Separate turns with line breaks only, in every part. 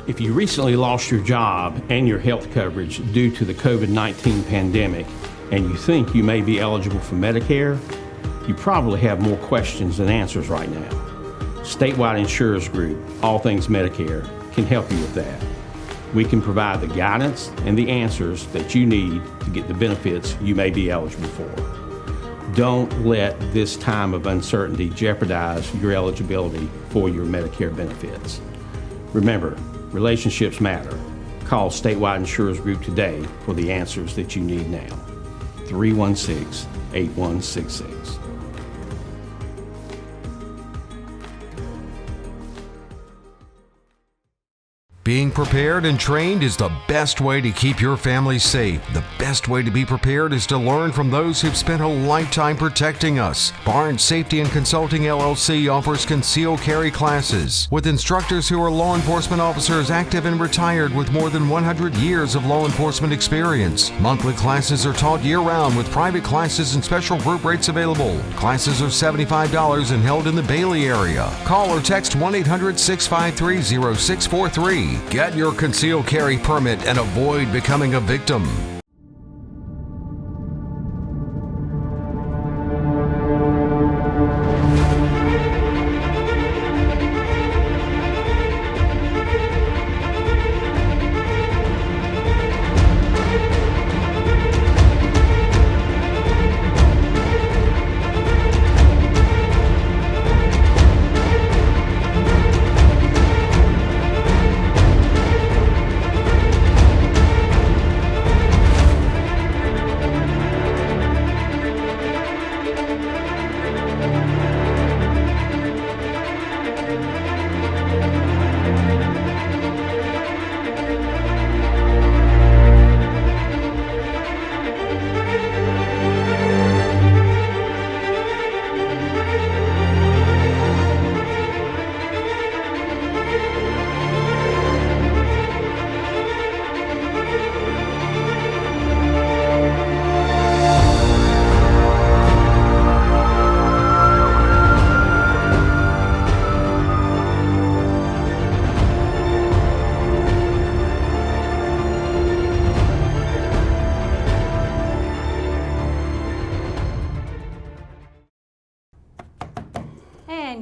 If you recently lost your job and your health coverage due to the COVID-19 pandemic and you think you may be eligible for Medicare, you probably have more questions than answers right now. Statewide Insurers Group, All Things Medicare, can help you with that. We can provide the guidance and the answers that you need to get the benefits you may be eligible for. Don't let this time of uncertainty jeopardize your eligibility for your Medicare benefits. Remember, relationships matter. Call Statewide Insurers Group today for the answers that you need now. 316-8166.
Being prepared and trained is the best way to keep your family safe. The best way to be prepared is to learn from those who've spent a lifetime protecting us. Barnes Safety and Consulting LLC offers concealed carry classes with instructors who are law enforcement officers active and retired with more than 100 years of law enforcement experience. Monthly classes are taught year-round with private classes and special group rates available. Classes are $75 and held in the Bailey area. Call or text 1-800-653-0643. Get your concealed carry permit and avoid becoming a victim.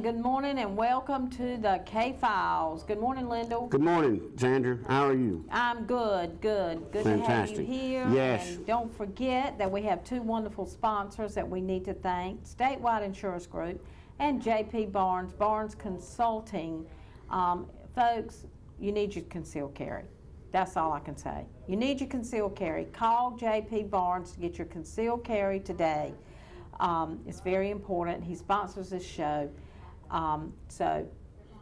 Good morning and welcome to the K-Files. Good morning, Lindell.
Good morning, Sandra. How are you?
I'm good. Good
Fantastic.
to have you here.
Yes.
And don't forget that we have two wonderful sponsors that we need to thank, Statewide Insurance Group and J.P. Barnes Consulting. Folks, you need your concealed carry. That's all I can say. You need your concealed carry. Call J.P. Barnes to get your concealed carry today. It's very important. He sponsors this show. So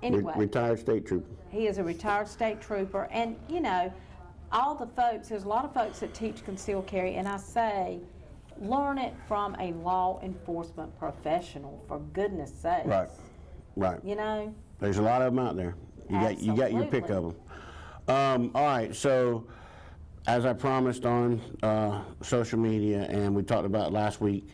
anyway,
retired state trooper.
He is a retired state trooper, and you know, all the folks, there's a lot of folks that teach concealed carry, and I say, learn it from a law enforcement professional, for goodness sakes.
Right.
You know,
there's a lot of them out there. You got your pick of them. All right, so as I promised on social media, and we talked about last week,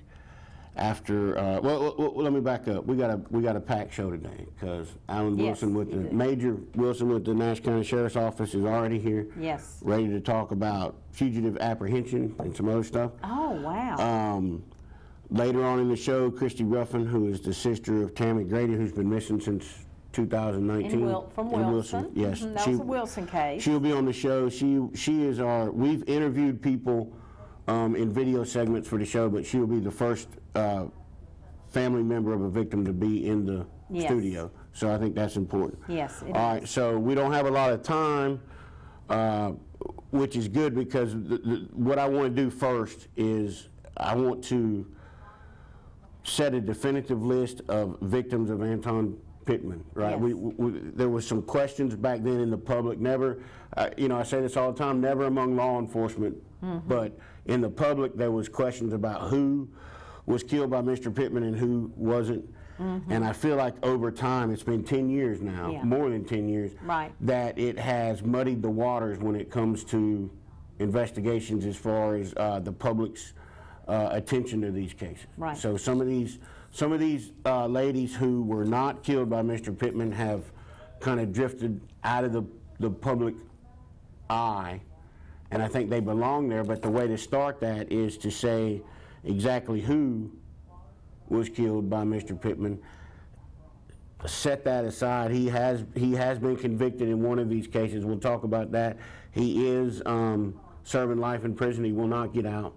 after well, let me back up. We got a packed show today because Alan Wilson Major Wilson with the Nash County Sheriff's Office is already here.
Yes.
Ready to talk about fugitive apprehension and some other stuff.
Oh wow.
Later on in the show, Christy Ruffin, who is the sister of Tammy Grady, who's been missing since 2019.
From Wilson.
Yes.
That was a Wilson case.
She'll be on the show. She is we've interviewed people in video segments for the show, but she'll be the first family member of a victim to be in the studio. So I think that's important.
Yes, it is.
All right, so we don't have a lot of time, which is good because what I want to do first is I want to set a definitive list of victims of Antwan Pittman, right?
Yes.
There was some questions back then in the public, never, you know, I say this all the time, never among law enforcement, but in the public there was questions about who was killed by Mr. Pittman and who wasn't. And I feel like over time, it's been 10 years now, more than 10 years, that it has muddied the waters when it comes to investigations as far as the public's attention to these cases.
Right.
So some of these ladies who were not killed by Mr. Pittman have kind of drifted out of the the public eye, and I think they belong there, but the way to start that is to say exactly who was killed by Mr. Pittman. Set that aside. He has been convicted in one of these cases. We'll talk about that. He is serving life in prison. He will not get out.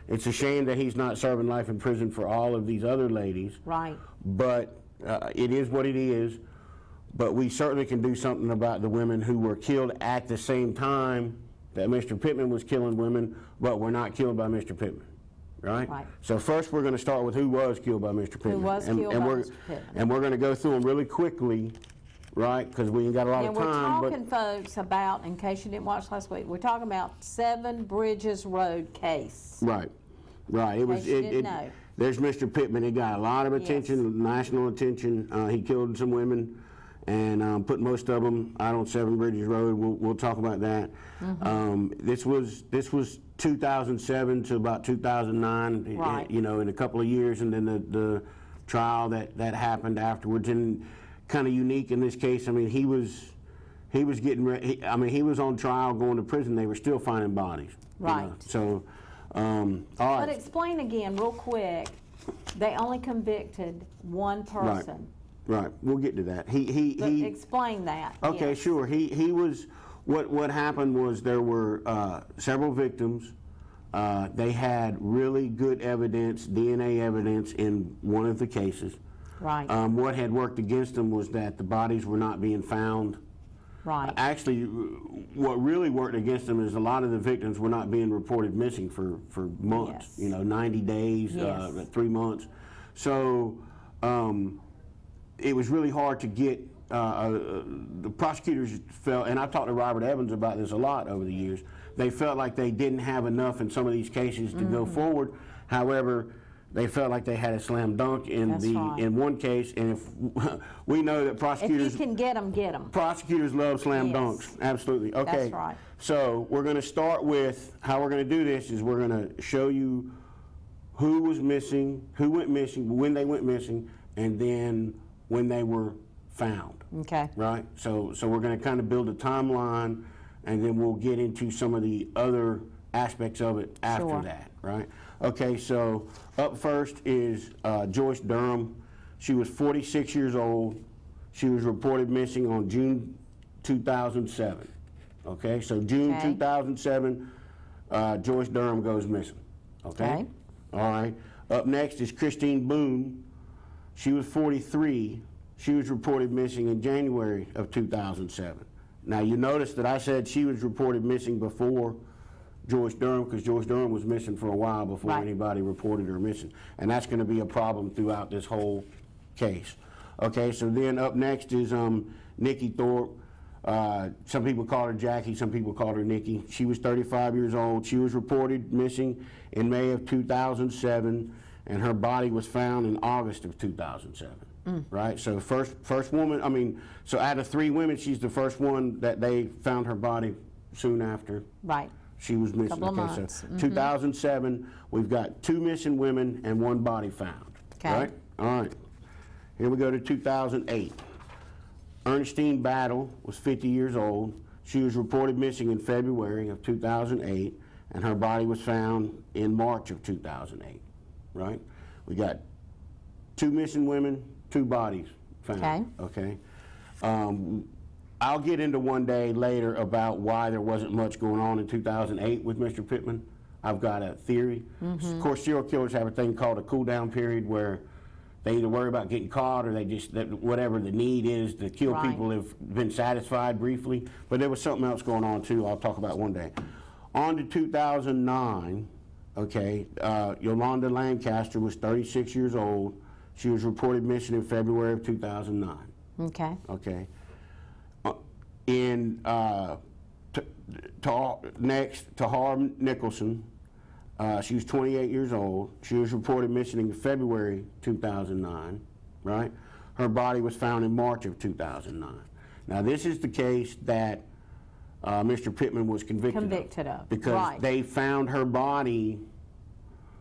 It's a shame that he's not serving life in prison for all of these other ladies.
Right.
But it is what it is. But we certainly can do something about the women who were killed at the same time that Mr. Pittman was killing women, but were not killed by Mr. Pittman. Right?
Right.
So first we're going to start with who was killed by Mr. Pittman.
Who was killed by Mr. Pittman.
And we're going to go through them really quickly, right? Because we ain't got a lot of
And
time.
we're talking, folks, about, in case you didn't watch last week, we're talking about 7 Bridges Road case.
Right, right. It was.
case you didn't know.
There's Mr. Pittman. He got a lot of attention, national attention. He killed some women, and put most of them out on 7 Bridges Road. We'll talk about that. This was 2007 to about 2009.
Right.
You know, in a couple of years, and then the trial that happened afterwards. And kind of unique in this case. I mean, he was getting ready. He was on trial, going to prison. They were still finding bodies.
Right.
You know? So, all right.
But explain again, real quick, they only convicted one person.
Right. We'll get to that.
But explain that.
Okay,
yes.
sure. He was. What happened was there were several victims. They had really good evidence, DNA evidence, in one of the cases.
Right.
What had worked against them was that the bodies were not being found.
Right.
Actually, what really worked against them is a lot of the victims were not being reported missing for months.
Yes.
You know, 90 days,
Yes.
3 months. So it was really hard to get. The prosecutors felt, and I've talked to Robert Evans about this a lot over the years, they felt like they didn't have enough in some of these cases to go forward. However, they felt like they had a slam dunk in
That's right.
in one case, and if we know that prosecutors
If you can get them, get them.
prosecutors love slam
Yes.
dunks. Absolutely. Okay.
That's right.
So we're going to start with how we're going to do this is we're going to show you who was missing, who went missing, when they went missing, and then when they were found.
Okay.
Right? So we're going to kind of build a timeline, and then we'll get into some of the other aspects of it after
Sure.
that, right? Okay, so up first is Joyce Durham. She was 46 years old. She was reported missing on June 2007. Okay, so June
Okay.
2007, Joyce Durham goes missing. Okay?
Okay.
All right. Up next is Christine Boone. She was 43. She was reported missing in January of 2007. Now you notice that I said she was reported missing before Joyce Durham, because Joyce Durham was missing for a while before
Right.
anybody reported her missing. And that's going to be a problem throughout this whole case. Okay, so then up next is Nikki Thorpe. Some people call her Jackie, some people call her Nikki. She was 35 years old. She was reported missing in May of 2007, and her body was found in August of 2007. Right, so first woman. So out of 3 women, she's the first one that they found her body soon after
Right.
she was missing.
Couple of
Okay,
months.
so 2007, we've got 2 missing women and 1 body found.
Okay.
Right. All right. Here we go to 2008. Ernestine Battle was 50 years old. She was reported missing in February of 2008, and her body was found in March of 2008. Right. We got 2 missing women, 2 bodies found.
Okay.
Okay. I'll get into one day later about why there wasn't much going on in 2008 with Mr. Pittman. I've got a theory. Of course, serial killers have a thing called a cool down period where they either worry about getting caught or they just, whatever the need is to kill
Right.
people have been satisfied briefly. But there was something else going on too I'll talk about one day. On to 2009, okay, Yolanda Lancaster was 36 years old. She was reported missing in February of 2009.
Okay.
Okay. Next, Tahar Nicholson. She was 28 years old. She was reported missing in February 2009, right? Her body was found in March of 2009. Now, this is the case that Mr. Pittman was convicted of. Because
right.
they found her body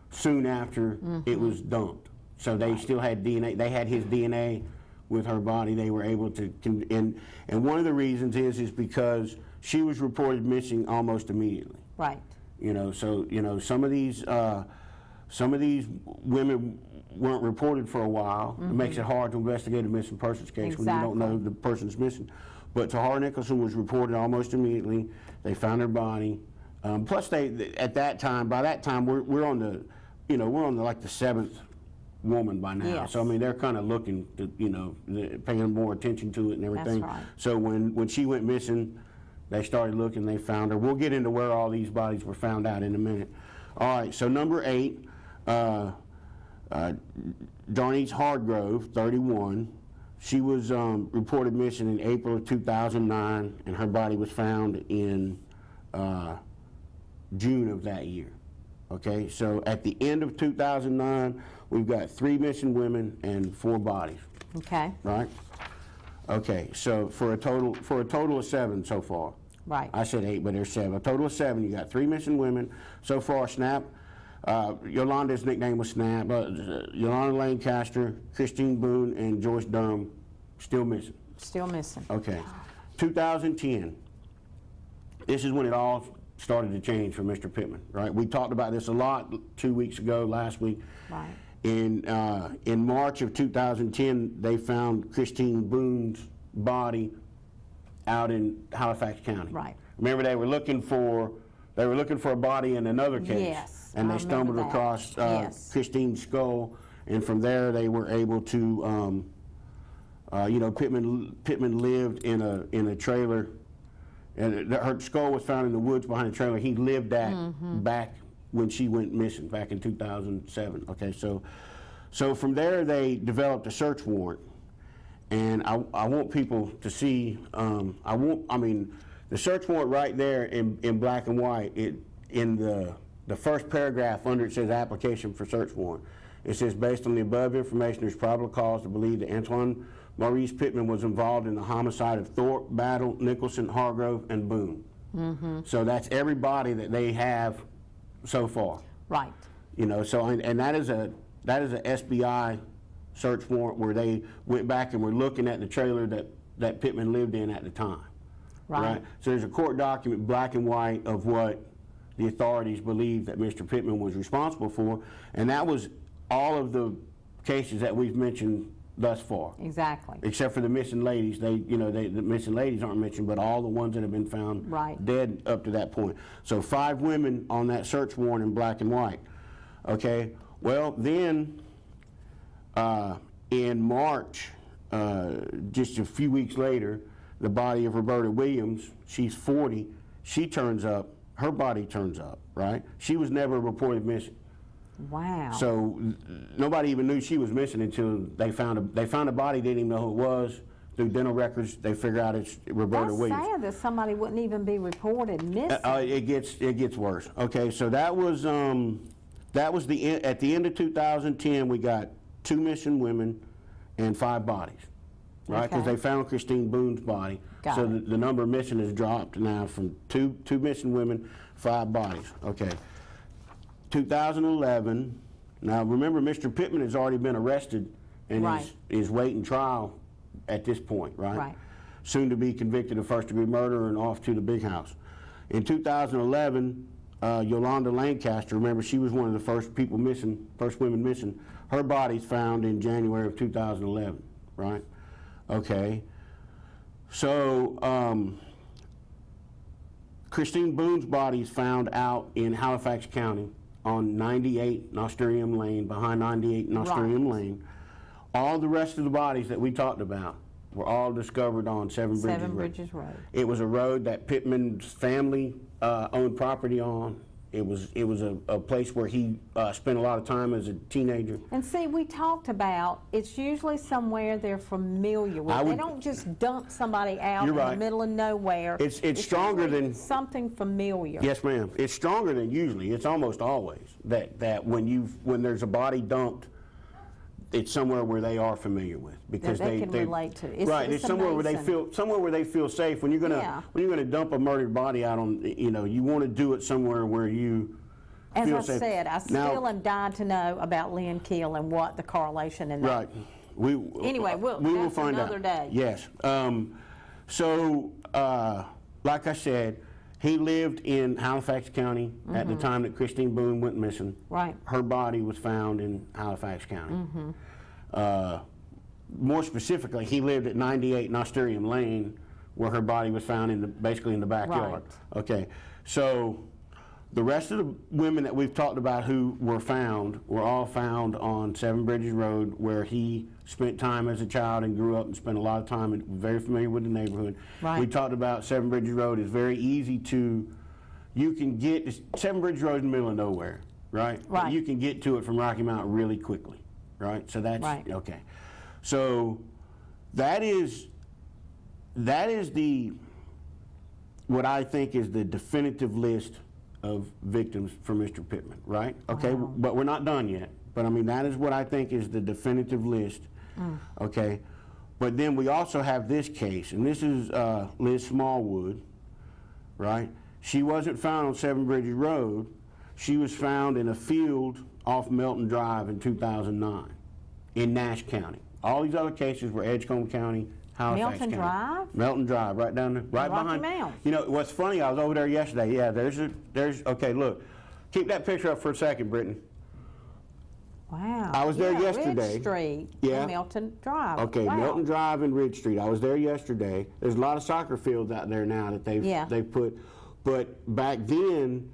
soon after it was dumped. So they still had DNA. They had his DNA with her body. They were able to, and one of the reasons is because she was reported missing almost immediately.
Right.
You know, so some of these women weren't reported for a while. It makes it hard to investigate a missing persons case when you don't know the person's missing. But Tahar Nicholson was reported almost immediately. They found her body. Plus, they at that time, by that time, we're on the, we're on the, like the 7th woman by now.
Yes.
So I mean, they're kind of looking to, paying more attention to it and everything.
That's right.
So when she went missing, they started looking. They found her. We'll get into where all these bodies were found out in a minute. All right. So number 8, Darnese Hardgrove, 31. She was reported missing in April of 2009, and her body was found in June of that year. Okay, so at the end of 2009, we've got 3 missing women and 4 bodies.
Okay.
Right. Okay, so for a total of 7 so far.
Right.
I said 8, but there's 7. A total of 7. You got 3 missing women so far. Snap. Yolanda's nickname was Snap. Yolanda Lancaster, Christine Boone, and Joyce Durham still missing.
Still missing.
Okay. 2010. This is when it all started to change for Mr. Pittman, right? We talked about this a lot 2 weeks ago, last week.
Right.
In March of 2010, they found Christine Boone's body out in Halifax County.
Right.
Remember, they were looking for a body in another case.
Yes.
And
I
they stumbled
remember that.
across
Yes.
Christine's skull, and from there they were able to, Pittman lived in a trailer, and her skull was found in the woods behind the trailer. He lived at back when she went missing, back in 2007. Okay, so from there they developed a search warrant, and I want people to see. The search warrant right there in black and white. In the first paragraph under it says application for search warrant. It says, based on the above information, there's probable cause to believe that Antwan Maurice Pittman was involved in the homicide of Thorpe, Battle, Nicholson, Hargrove, and Boone. So that's everybody that they have so far.
Right.
So and that is a SBI search warrant where they went back and were looking at the trailer that Pittman lived in at the time.
Right.
So there's a court document, black and white, of what the authorities believe that Mr. Pittman was responsible for, and that was all of the cases that we've mentioned thus far.
Exactly.
Except for the missing ladies. The missing ladies aren't mentioned, but all the ones that have been found dead up to that point. So 5 women on that search warrant in black and white. Okay. Well, then in March, just a few weeks later, the body of Roberta Williams, she's 40, she turns up. Her body turns up, right? She was never reported missing.
Wow.
So nobody even knew she was missing until they found a body. They didn't even know who it was. Through dental records, they figure out it's Roberta Williams.
That's sad that somebody wouldn't even be reported missing.
It gets worse. Okay, so that was at the end of 2010. We got 2 missing women and 5 bodies, right? Because they found Christine Boone's body. So the number missing has dropped now from 2 missing women, 5 bodies. Okay. 2011. Now remember, Mr. Pittman has already been arrested and is waiting trial at this point, right?
Right.
Soon to be convicted of first-degree murder and off to the big house. In 2011, Yolanda Lancaster, remember, she was one of the first women missing. Her body's found in January of 2011, right? Okay. So Christine Boone's body is found out in Halifax County on 98 Nosturium Lane, behind 98 Nosturium Lane. All the rest of the bodies that we talked about were all discovered on Seven Bridges Road. It was a road that Pittman's family owned property on. It was a place where he spent a lot of time as a teenager.
And see, we talked about it's usually somewhere they're familiar with. They don't just dump somebody out in the middle of nowhere.
It's stronger than
something familiar.
Yes, ma'am. It's stronger than usually. It's almost always that when there's a body dumped, it's somewhere where they are familiar with because
they can relate to.
It's somewhere where they feel safe. When you're gonna dump a murdered body out on, you want to do it somewhere where you feel safe.
As I said, I still am dying to know about Lynn Keel and what the correlation in that Anyway,
we will
that's
find
another
out.
day.
Yes. Like I said, he lived in Halifax County at the time that Christine Boone went missing.
Right.
Her body was found in Halifax County. More specifically, he lived at 98 Nosturium Lane, where her body was found basically in the backyard.
Right.
Okay, so the rest of the women that we've talked about who were found were all found on Seven Bridges Road, where he spent time as a child and grew up and spent a lot of time and very familiar with the neighborhood.
Right.
We talked about Seven Bridges Road is very easy to, you can get, Seven Bridges Road is in the middle of nowhere, right?
Right.
But you can get to it from Rocky Mountain really quickly, right? So that's,
Right.
okay. So that is the, what I think is the definitive list of victims for Mr. Pittman, right? Okay,
Wow.
but we're not done yet. But I mean, that is what I think is the definitive list, okay? But then we also have this case, and this is Liz Smallwood, right? She wasn't found on Seven Bridges Road. She was found in a field off Melton Drive in 2009 in Nash County. All these other cases were Edgecombe County, Halifax
Melton
County.
Drive?
Melton Drive, right down there, right
Rocky
behind.
Mountain.
You know, what's funny, I was over there yesterday. Yeah, there's, okay, look. Keep that picture up for a second, Brittany.
Wow.
I was there yesterday.
Ridge Street.
Yeah.
And Melton Drive.
Okay,
Wow.
Melton Drive and Ridge Street. I was there yesterday. There's a lot of soccer fields out there now that they've put, but back then,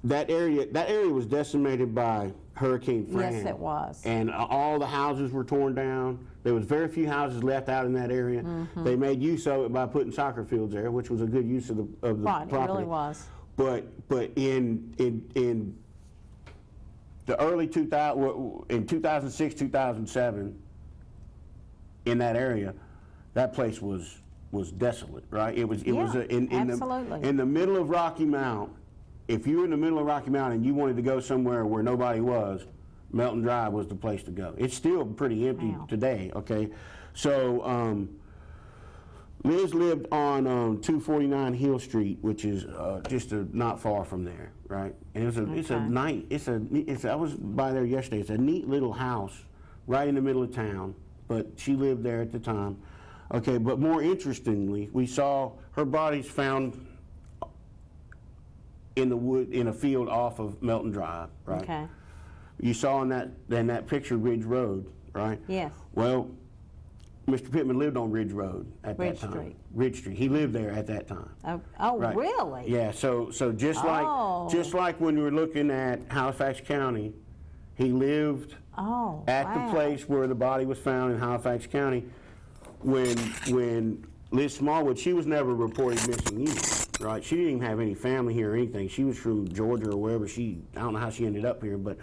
that area was decimated by Hurricane Fran.
Yes, it was.
And all the houses were torn down. There was very few houses left out in that area. They made use of it by putting soccer fields there, which was a good use of the
Right,
property.
it really was.
But in the early 2000, in 2006, 2007, in that area, that place was desolate, right? It was
absolutely.
in the middle of Rocky Mount. If you were in the middle of Rocky Mountain and you wanted to go somewhere where nobody was, Melton Drive was the place to go. It's still pretty empty
Wow.
today, okay? So Liz lived on 249 Hill Street, which is just not far from there, right? And I was by there yesterday. It's a neat little house right in the middle of town, but she lived there at the time. Okay, but more interestingly, we saw her body's found in the wood, in a field off of Melton Drive, right?
Okay.
You saw in that picture Ridge Road, right?
Yes.
Well, Mr. Pittman lived on Ridge Road at
Ridge
that time.
Street.
Ridge Street. He lived there at that time.
Oh,
Right.
really?
Yeah. So just
Oh.
like when we were looking at Halifax County, he lived
Oh,
at
wow.
the place where the body was found in Halifax County. When Liz Smallwood, she was never reported missing either, right? She didn't even have any family here or anything. She was from Georgia or wherever I don't know how she ended up here, but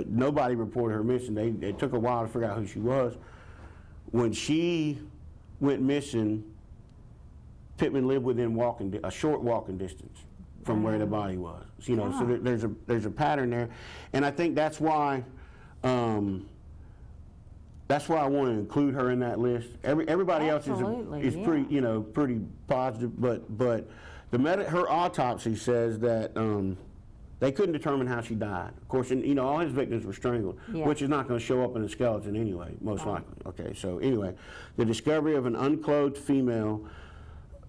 nobody reported her missing. It took a while to figure out who she was. When she went missing, Pittman lived within a short walking distance from where the body was. You know, so there's a pattern there, and I think that's why I want to include her in that list. Everybody
Absolutely,
else is pretty positive, but her autopsy says that they couldn't determine how she died. Of course, and all his victims were strangled,
Yeah.
which is not going to show up in a skeleton anyway, most likely. Okay, so anyway, the discovery of an unclothed female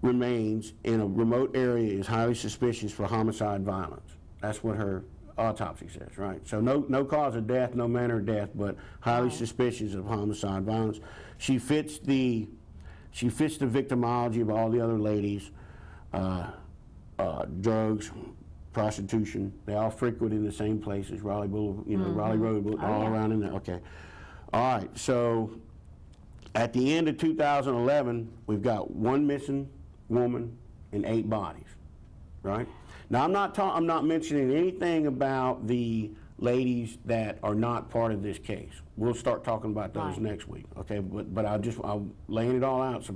remains in a remote area is highly suspicious for homicide violence. That's what her autopsy says, right? So no cause of death, no manner of death, but highly suspicious of homicide violence. She fits the victimology of all the other ladies. Drugs, prostitution, they all frequent in the same places, Raleigh Boulevard, Raleigh Road, all around in there. Okay. All right, so at the end of 2011, we've got one missing woman and 8 bodies, right? Now, I'm not mentioning anything about the ladies that are not part of this case. We'll start talking about those next week, okay? But I'll laying it all out so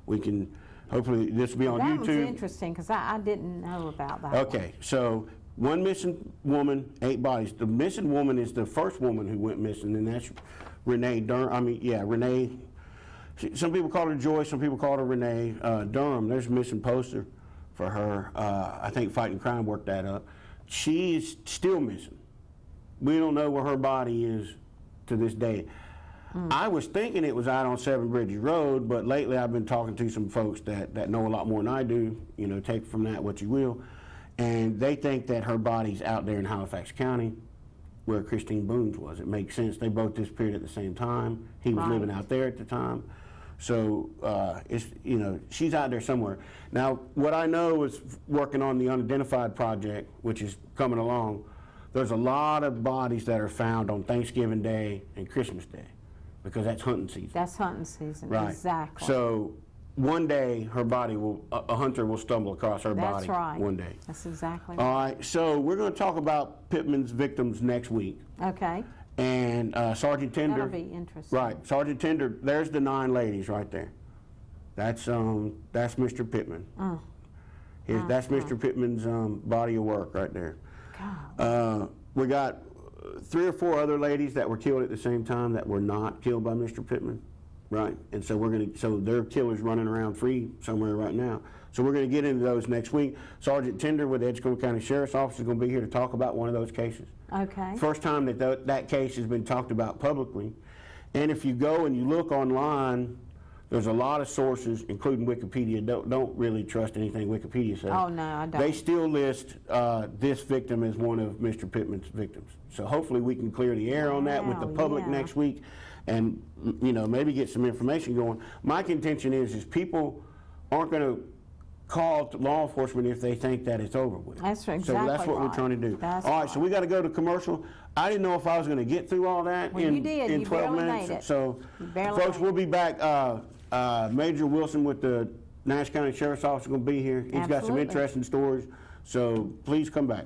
we can, hopefully this will be on YouTube.
That was interesting because I didn't know about that.
Okay, so one missing woman, 8 bodies. The missing woman is the first woman who went missing, and that's Renee Durham. Renee. Some people call her Joyce, some people call her Renee Durham. There's a missing poster for her. I think Fighting Crime worked that up. She's still missing. We don't know where her body is to this day. I was thinking it was out on Seven Bridges Road, but lately I've been talking to some folks that know a lot more than I do, you know, take from that what you will, and they think that her body's out there in Halifax County where Christine Boone's was. It makes sense. They both disappeared at the same time. He was living out there at the time. So, it's, you know, she's out there somewhere. Now, what I know is working on the unidentified project, which is coming along, there's a lot of bodies that are found on Thanksgiving Day and Christmas Day because that's hunting season.
That's hunting season,
Right.
exactly.
So one day her body will, a hunter will stumble across her body one day.
That's exactly
All
right.
right, so we're going to talk about Pittman's victims next week.
Okay,
And Sergeant Tender.
that'll be interesting.
Right, Sergeant Tender, there's the 9 ladies right there. That's Mr. Pittman. That's Mr. Pittman's body of work right there.
God.
We got 3 or 4 other ladies that were killed at the same time that were not killed by Mr. Pittman, right? And so so their killer's running around free somewhere right now. So we're going to get into those next week. Sergeant Tender with the Edgecombe County Sheriff's Office is going to be here to talk about one of those cases.
Okay.
First time that that case has been talked about publicly. And if you go and you look online, there's a lot of sources, including Wikipedia. Don't really trust anything Wikipedia says.
Oh, no, I don't.
They still list this victim as one of Mr. Pittman's victims. So hopefully we can clear the air on that with the
Wow,
public
yeah.
next week and, you know, maybe get some information going. My contention is people aren't going to call law enforcement if they think that it's over with.
That's
So
exactly
that's what
right.
we're trying to do.
That's
all right, so
right.
we got to go to commercial. I didn't know if I was going to get through all that
Well, you did.
in
You
12
barely
minutes.
made it.
So,
You barely
folks,
made
we'll be back. Major Wilson with the Nash County Sheriff's Office is going to be here. He's got some
Absolutely.
interesting stories. So please come back.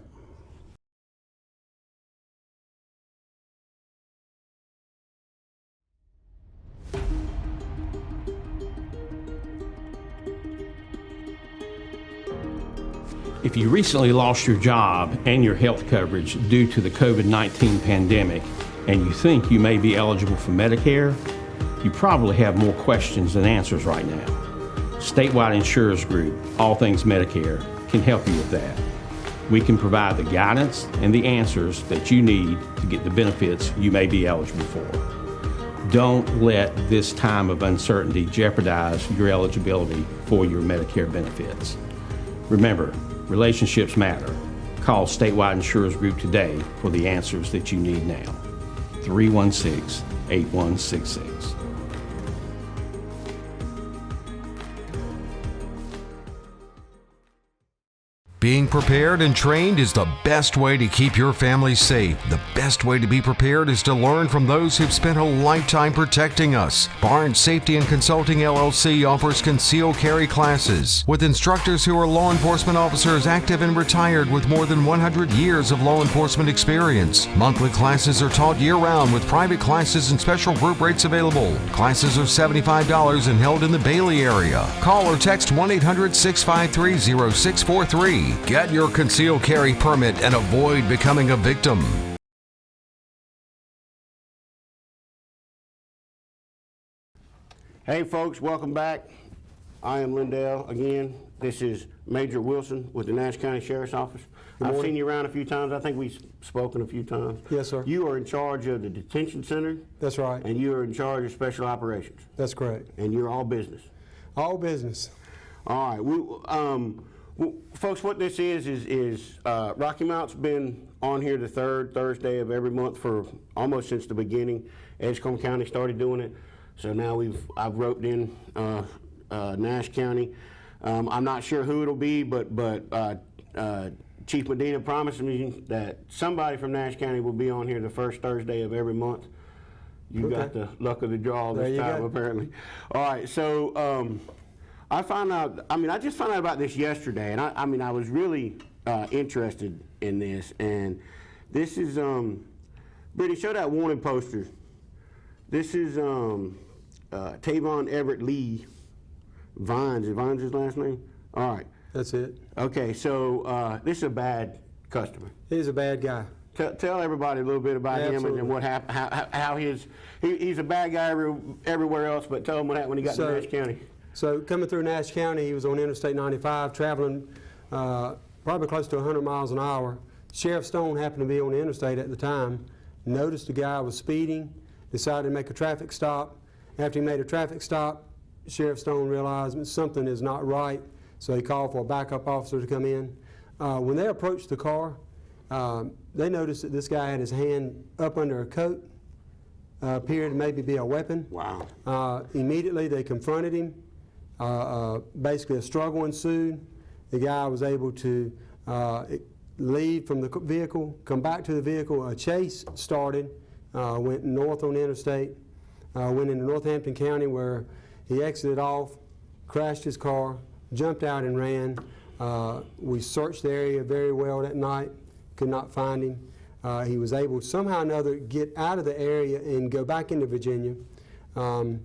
If you recently lost your job and your health coverage due to the COVID-19 pandemic and you think you may be eligible for Medicare, you probably have more questions than answers right now. Statewide Insurers Group, All Things Medicare, can help you with that. We can provide the guidance and the answers that you need to get the benefits you may be eligible for. Don't let this time of uncertainty jeopardize your eligibility for your Medicare benefits. Remember, relationships matter. Call Statewide Insurers Group today for the answers that you need now. 316-8166.
Being prepared and trained is the best way to keep your family safe. The best way to be prepared is to learn from those who've spent a lifetime protecting us. Barnes Safety and Consulting LLC offers concealed carry classes with instructors who are law enforcement officers active and retired with more than 100 years of law enforcement experience. Monthly classes are taught year-round with private classes and special group rates available. Classes are $75 and held in the Bailey area. Call or text 1-800-653-0643. Get your concealed carry permit and avoid becoming a victim.
Hey folks, welcome back. I am Lindell again. This is Major Wilson with the Nash County Sheriff's Office. I've seen you around a few times. I think we've spoken a few times.
Yes, sir.
You are in charge of the detention center.
That's right.
And you are in charge of special operations.
That's correct.
And you're all business.
All business.
All right. Folks, what this is Rocky Mount's been on here the third Thursday of every month for almost since the beginning. Edgecombe County started doing it. So now I've roped in Nash County. I'm not sure who it'll be, but Chief Medina promised me that somebody from Nash County will be on here the first Thursday of every month. You got the luck of the draw this time, apparently. All right, so I just found out about this yesterday, and I was really interested in this. And this is, Brittany, show that wanted poster. This is Tavon Everett Lee Vines. Is Vines his last name? All right.
That's it.
Okay, so this is a bad customer.
He's a bad guy.
Tell everybody a little bit about him
Absolutely.
and what happened, how he's a bad guy everywhere else, but tell him what happened when he got to Nash County.
So coming through Nash County, he was on Interstate 95, traveling probably close to 100 miles an hour. Sheriff Stone happened to be on the interstate at the time, noticed the guy was speeding, decided to make a traffic stop. After he made a traffic stop, Sheriff Stone realized something is not right, so he called for a backup officer to come in. When they approached the car, they noticed that this guy had his hand up under a coat, appeared to maybe be a weapon.
Wow.
Immediately they confronted him. Basically a struggle ensued. The guy was able to leave from the vehicle, come back to the vehicle. A chase started, went north on the interstate, went into Northampton County where he exited off, crashed his car, jumped out and ran. We searched the area very well that night, could not find him. He was able to somehow or another get out of the area and go back into Virginia. Through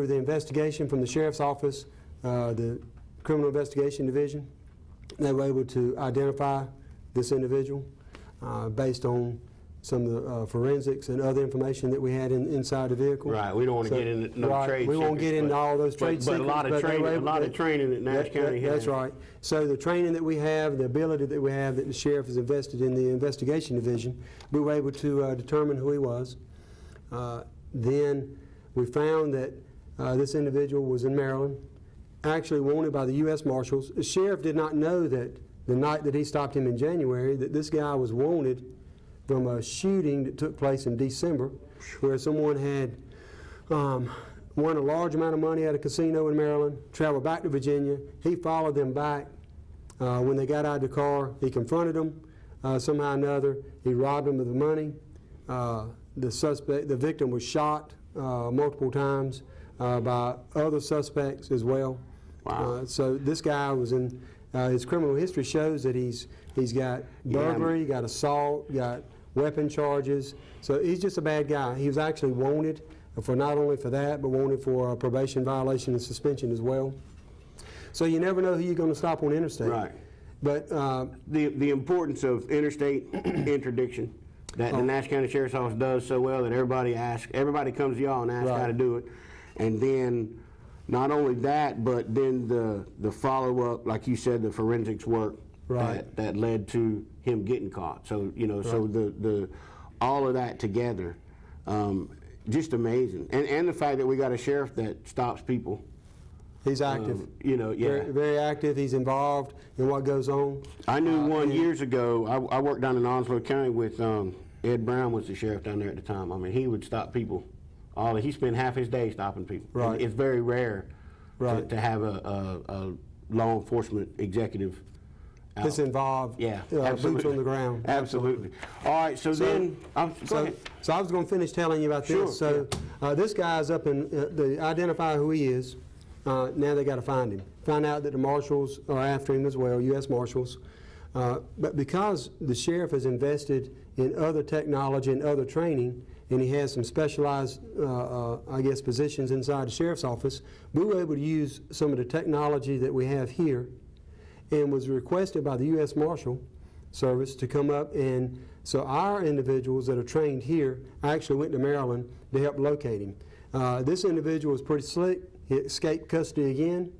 the investigation from the Sheriff's Office, the Criminal Investigation Division, they were able to identify this individual based on some of the forensics and other information that we had inside the vehicle.
Right, we don't want to get into no
right,
trade
we won't get into all those trade secrets.
But a lot of training that Nash County has.
That's right. So the training that we have, the ability that we have, that the sheriff has invested in the investigation division, we were able to determine who he was. Then we found that this individual was in Maryland, actually wanted by the U.S. Marshals. The sheriff did not know that the night that he stopped him in January, that this guy was wanted from a shooting that took place in December, where someone had won a large amount of money at a casino in Maryland, traveled back to Virginia. He followed them back. When they got out of the car, he confronted them somehow or another. He robbed them of the money. The victim was shot multiple times by other suspects as well.
Wow.
So this guy was in, his criminal history shows that he's got burglary, got assault, got weapon charges. So he's just a bad guy. He was actually wanted for not only for that, but wanted for a probation violation and suspension as well. So you never know who you're going to stop on interstate.
Right.
But
the importance of interstate interdiction that the Nash County Sheriff's Office does so well that everybody comes to y'all and asks how to do it. And then not only that, but then the follow-up, like you said, the forensics work that led to him getting caught. So, you know, so the all of that together, just amazing. And the fact that we got a sheriff that stops people.
He's active.
You know,
Very, very active. He's involved in what goes on.
I knew one years ago, I worked down in Onslow County with Ed Brown was the sheriff down there at the time. I mean, he would stop people. He spent half his day stopping people.
Right.
And it's very rare to have a law enforcement executive out.
That's involved.
Yeah,
boots on the ground.
Absolutely. All right, so then, go ahead.
So I was going to finish telling you about this.
Sure,
So this guy's up in, they identify who he is. Now they got to find him. Find out that the marshals are after him as well, U.S. Marshals. But because the sheriff has invested in other technology and other training, and he has some specialized, I guess, positions inside the sheriff's office, we were able to use some of the technology that we have here, and was requested by the U.S. Marshal Service to come up, and so our individuals that are trained here actually went to Maryland to help locate him. This individual was pretty slick. He escaped custody again,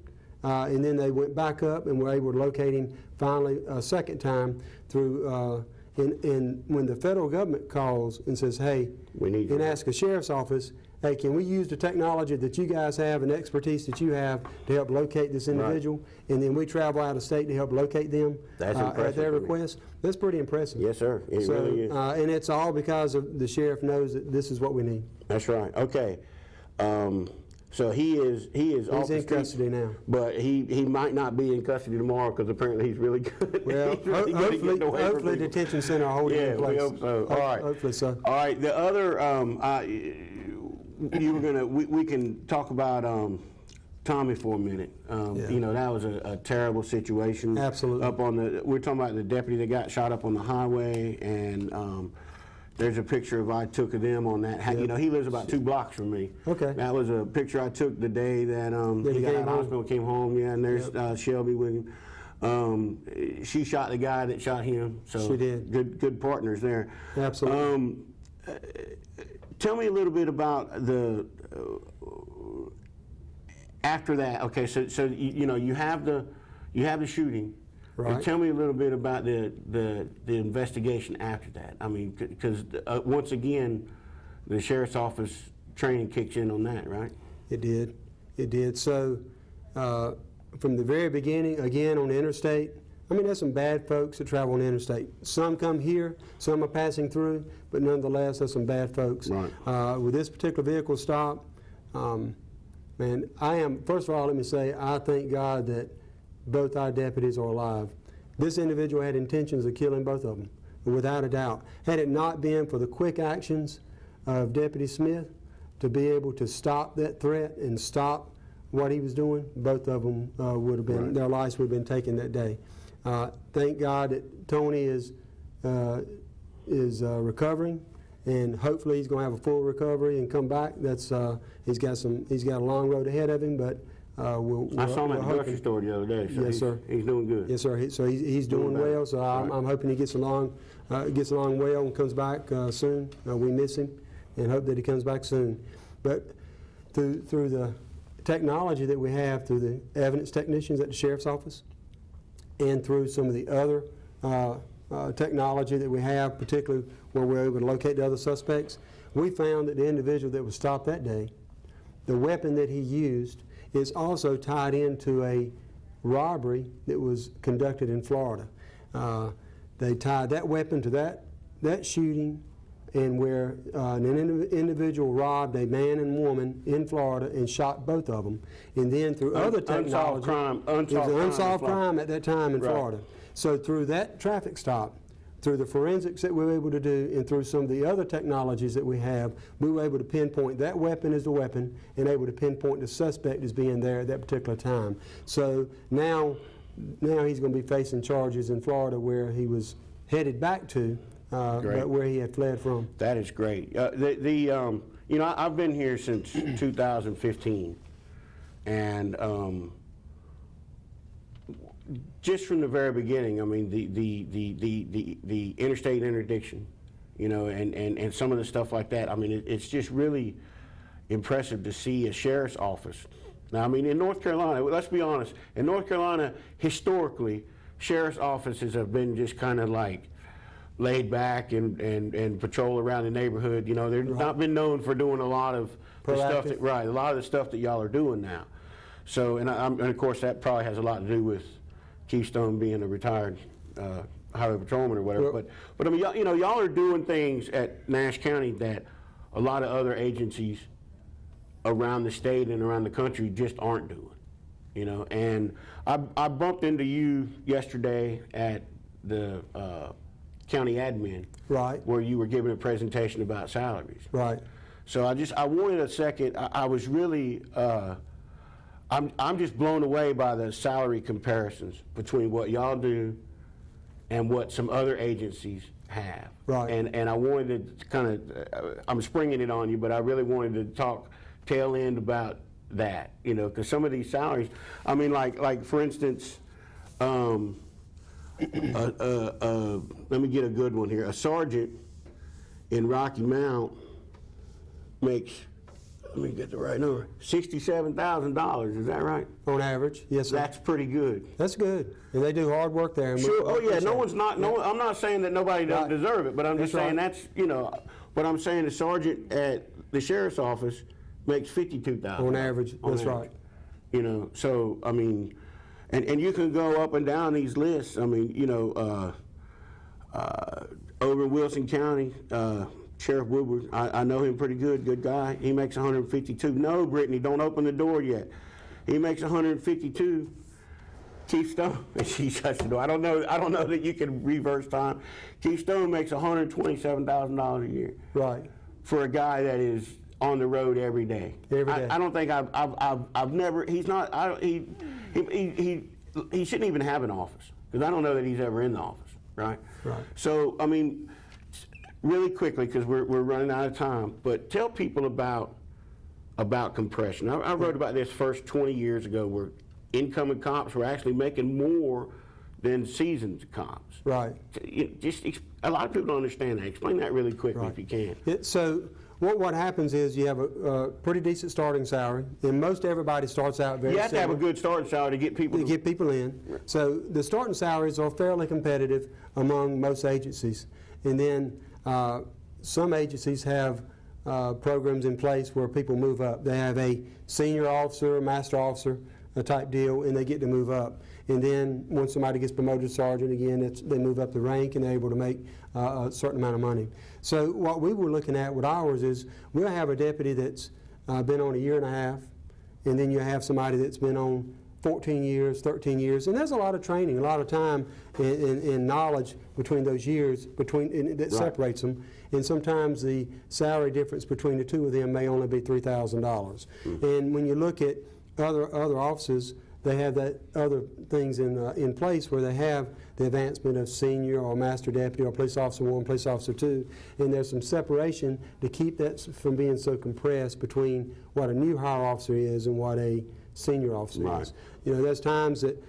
and then they went back up and were able to locate him finally a second time through, and when the federal government calls and says, hey,
we need
and ask a sheriff's office, hey, can we use the technology that you guys have and expertise that you have to help locate this individual? And then we travel out of state to help locate them at their request. That's pretty impressive.
Yes, sir. It really is.
And it's all because of the sheriff knows that this is what we need.
That's right. Okay. So he's off the
in
streets,
custody now.
But he might not be in custody tomorrow because apparently he's really good.
Well,
he's really good at getting away from
hopefully
people.
detention center will hold him in place.
Yeah, we hope so. All right.
Hopefully so.
All right. The other, you were gonna. We can talk about Tommy for a minute. You know, that was a terrible situation.
Absolutely.
Up on the, we're talking about the deputy that got shot up on the highway, and there's a picture I took of them on that. You know, he lives about 2 blocks from me.
Okay.
That was a picture I took the day that he got out of the hospital, came home. Yeah, and there's Shelby with him. She shot the guy that shot him. So
she did.
Good partners there.
Absolutely.
Tell me a little bit about the after that. Okay, so you know you have the shooting.
Right.
And tell me a little bit about the investigation after that. I mean, because once again, the sheriff's office training kicks in on that, right?
It did. It did. So from the very beginning, again, on the interstate, I mean, there's some bad folks that travel on the interstate. Some come here, some are passing through, but nonetheless, there's some bad folks.
Right.
With this particular vehicle stop, man, first of all, let me say, I thank God that both our deputies are alive. This individual had intentions of killing both of them, without a doubt. Had it not been for the quick actions of Deputy Smith to be able to stop that threat and stop what he was doing, both of them would have been, their lives would have been taken that day. Thank God that Tony is recovering, and hopefully he's going to have a full recovery and come back. That's he's got a long road ahead of him, but
I saw him at the grocery store the other day. So
yes, sir.
He's doing good.
Yes, sir. He's doing well. So I'm hoping he gets along well and comes back soon. We miss him, and hope that he comes back soon. But through the technology that we have, through the evidence technicians at the sheriff's office, and through some of the other technology that we have, particularly where we're able to locate the other suspects, we found that the individual that was stopped that day, the weapon that he used is also tied into a robbery that was conducted in Florida. They tied that weapon to that shooting, and where an individual robbed a man and woman in Florida and shot both of them. And then through other technology, it was an unsolved crime at that time in Florida. So through that traffic stop, through the forensics that we were able to do, and through some of the other technologies that we have, we were able to pinpoint that weapon as the weapon and able to pinpoint the suspect as being there at that particular time. So now he's going to be facing charges in Florida where he was headed back to, but where he had fled from.
That is great. You know, I've been here since 2015, and just from the very beginning, I mean, the interstate interdiction, you know, and some of the stuff like that. I mean, it's just really impressive to see a sheriff's office. Now, I mean, in North Carolina, let's be honest, in North Carolina, historically, sheriff's offices have been just kind of like laid back and patrol around the neighborhood. You know, they've not been known for doing a lot of the stuff that, a lot of the stuff that y'all are doing now. So, and of course, that probably has a lot to do with Keystone being a retired highway patrolman or whatever. But I mean, you know, y'all are doing things at Nash County that a lot of other agencies around the state and around the country just aren't doing. You know, and I bumped into you yesterday at the county admin, where you were giving a presentation about salaries. So I wanted a second. I was really, I'm just blown away by the salary comparisons between what y'all do and what some other agencies have. And I wanted to kind of, I'm springing it on you, but I really wanted to talk tail end about that, you know, because some of these salaries, I mean, like for instance, let me get a good one here. A sergeant in Rocky Mount makes, let me get the right number, $67,000. Is that right?
On average, yes, sir.
That's pretty good.
That's good, and they do hard work there. And
sure. Oh yeah. No one's not. No. I'm not saying that nobody doesn't deserve it, but I'm just saying that's, you know. But I'm saying the sergeant at the sheriff's office makes $52,000
on average. That's right.
You know. So I mean. And you can go up and down these lists. I mean, you know, over in Wilson County, Sheriff Woodward, I know him pretty good guy. He makes $152. No, Brittany, don't open the door yet. He makes $152. Keith Stone, she shuts the door. I don't know that you can reverse time. Keith Stone makes $127,000 a year. For a guy that is on the road every day. I don't think I've never. He's not. He shouldn't even have an office, because I don't know that he's ever in the office, right? So I mean, really quickly, because we're running out of time. But tell people about compression. I wrote about this first 20 years ago, where incoming cops were actually making more than seasoned cops. Just a lot of people don't understand that. Explain that really quickly if you can.
So. What happens is you have a pretty decent starting salary, and most everybody starts out very similar. You have
to have a good starting salary to get people
in. So the starting salaries are fairly competitive among most agencies, and then some agencies have programs in place where people move up. They have a senior officer, master officer type deal, and they get to move up. And then once somebody gets promoted to sergeant again, they move up the rank and they're able to make a certain amount of money. So what we were looking at with ours is we'll have a deputy that's been on 1.5 years, and then you have somebody that's been on 14 years, 13 years, and there's a lot of training, a lot of time and knowledge between those years that separates them. And sometimes the salary difference between the two of them may only be $3,000. And when you look at other offices, they have that other things in place where they have the advancement of senior or master deputy or police officer 1, police officer 2, and there's some separation to keep that from being so compressed between what a new hire officer is and what a senior officer is. You know, there's times that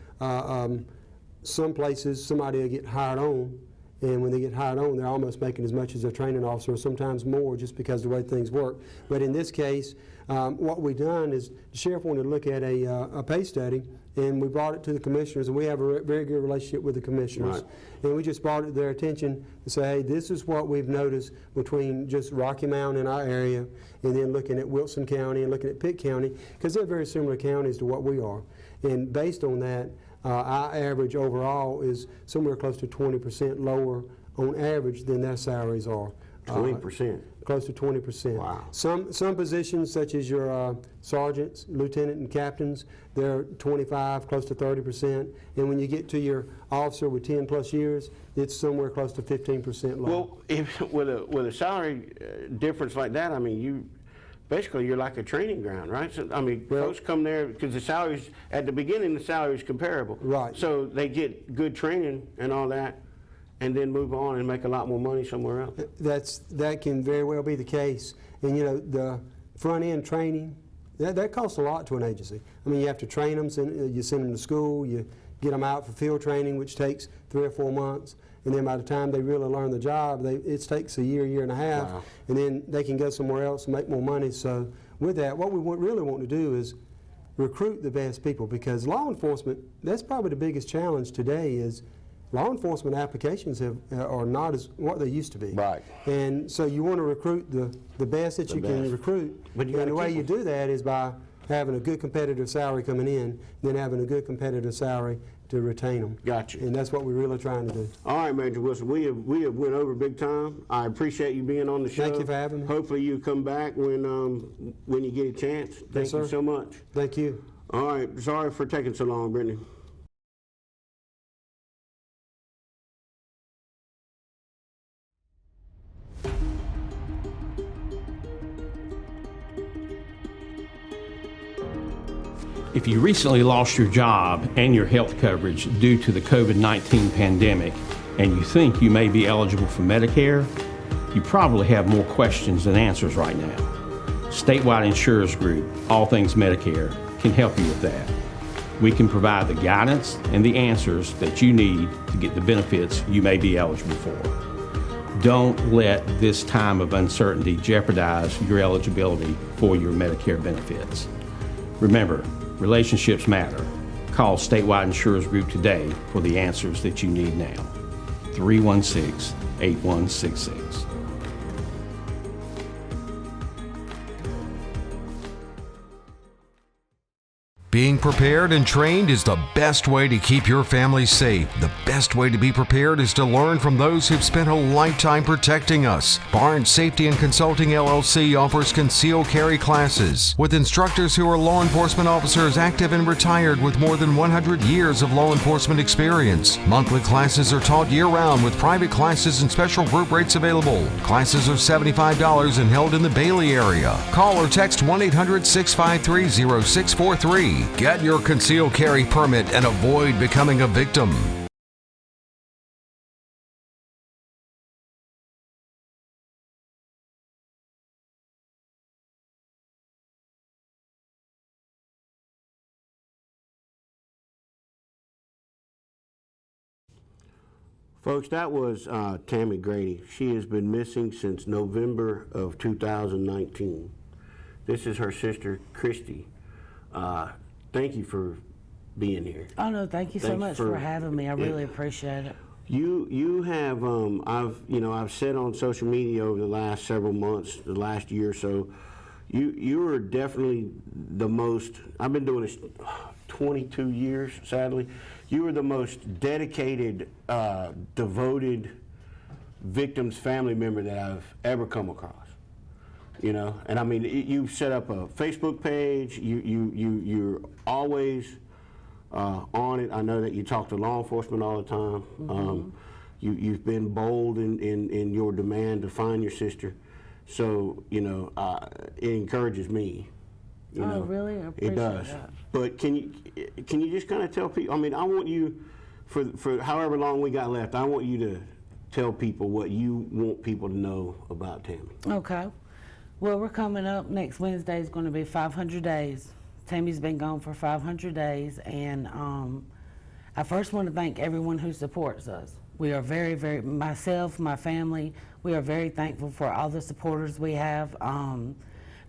some places somebody will get hired on, and when they get hired on, they're almost making as much as a training officer, or sometimes more, just because of the way things work. But in this case, what we've done is the sheriff wanted to look at a pay study, and we brought it to the commissioners, and we have a very good relationship with the commissioners. And we just brought it to their attention to say, hey, this is what we've noticed between just Rocky Mount in our area, and then looking at Wilson County and looking at Pitt County, because they're very similar counties to what we are. And based on that, our average overall is somewhere close to 20% lower on average than their salaries are.
20%?
Close to 20%.
Wow.
Some positions, such as your sergeants, lieutenant, and captains, they're 25, close to 30%. And when you get to your officer with 10+ years, it's somewhere close to 15% lower.
Well, with a salary difference like that, I mean, basically you're like a training ground, right? So, I mean, folks come there because the salaries, at the beginning, the salary is comparable.
Right.
So they get good training and all that, and then move on and make a lot more money somewhere else.
That can very well be the case. And you know, the front end training, that costs a lot to an agency. I mean, you have to train them, you send them to school, you get them out for field training, which takes 3 or 4 months. And then by the time they really learn the job, it takes a year and a half,
wow.
And then they can go somewhere else and make more money. So with that, what we really want to do is recruit the best people, because law enforcement, that's probably the biggest challenge today is law enforcement applications are not as what they used to be.
Right.
And so you want to recruit the best that you can recruit.
But you
and the way you do that is by having a good competitive salary coming in, then having a good competitive salary to retain them.
Gotcha.
And that's what we're really trying to do.
All right, Major Wilson, we have went over big time. I appreciate you being on the show.
Thank you for having me.
Hopefully you come back when you get a chance. Thank you so much.
Thank you.
All right, sorry for taking so long, Brittany.
If you recently lost your job and your health coverage due to the COVID-19 pandemic, and you think you may be eligible for Medicare, you probably have more questions than answers right now. Statewide Insurers Group, All Things Medicare, can help you with that. We can provide the guidance and the answers that you need to get the benefits you may be eligible for. Don't let this time of uncertainty jeopardize your eligibility for your Medicare benefits. Remember, relationships matter. Call Statewide Insurers Group today for the answers that you need now. 316-8166.
Being prepared and trained is the best way to keep your family safe. The best way to be prepared is to learn from those who've spent a lifetime protecting us. Barnes Safety and Consulting LLC offers concealed carry classes with instructors who are law enforcement officers active and retired with more than 100 years of law enforcement experience. Monthly classes are taught year-round with private classes and special group rates available. Classes are $75 and held in the Bailey area. Call or text 1-800-653-0643. Get your concealed carry permit and avoid becoming a victim.
Folks, that was Tammy Grady. She has been missing since November of 2019. This is her sister, Christy. Thank you for being here.
Oh, no, thank you so much for having me. I really appreciate it.
You have I've said on social media over the last several months, the last year or so, you are definitely the most. I've been doing this 22 years, sadly. You are the most dedicated, devoted victim's family member that I've ever come across. You know, and I mean, you've set up a Facebook page. You're always on it. I know that you talk to law enforcement all the time. Mm-hmm. You've been bold in your demand to find your sister. So, you know, it encourages me. You know,
really? I appreciate
it does.
That.
But can you just kind of tell people? I mean, I want you, for however long we got left, I want you to tell people what you want people to know about Tammy.
Okay. Well, we're coming up. Next Wednesday is going to be 500 days. Tammy's been gone for 500 days, and I first want to thank everyone who supports us. We are very, very, myself, my family, we are very thankful for all the supporters we have.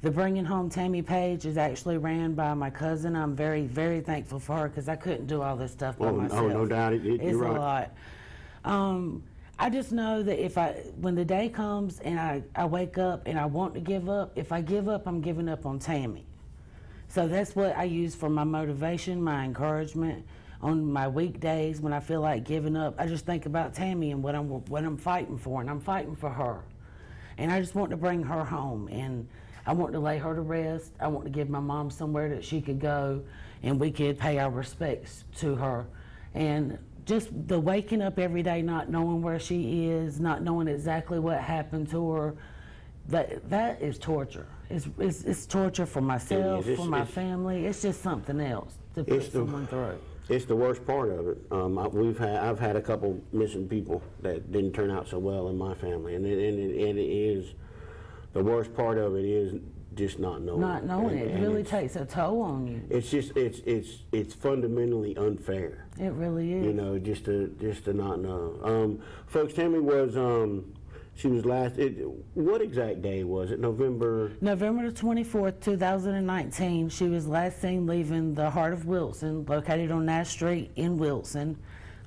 The Bringing Home Tammy page is actually ran by my cousin. I'm very, very thankful for her because I couldn't do all this stuff by myself.
Oh, no doubt.
It's
you're right.
a lot. I just know that when the day comes and I wake up and I want to give up, if I give up, I'm giving up on Tammy. So that's what I use for my motivation, my encouragement. On my weekdays when I feel like giving up, I just think about Tammy and what I'm fighting for, and I'm fighting for her. And I just want to bring her home, and I want to lay her to rest. I want to give my mom somewhere that she could go and we could pay our respects to her. And just the waking up every day not knowing where she is, not knowing exactly what happened to her, that is torture. It's torture for myself, for my family. It's just something else to put someone through.
It's the worst part of it. I've had a couple missing people that didn't turn out so well in my family, and it is the worst part of it is just not knowing.
Not knowing it really takes a toll on you.
It's just it's fundamentally unfair.
It really is.
You know, just to not know. Folks, Tammy was she was what exact day was it? November
the 24th, 2019. She was last seen leaving the heart of Wilson, located on Nash Street in Wilson.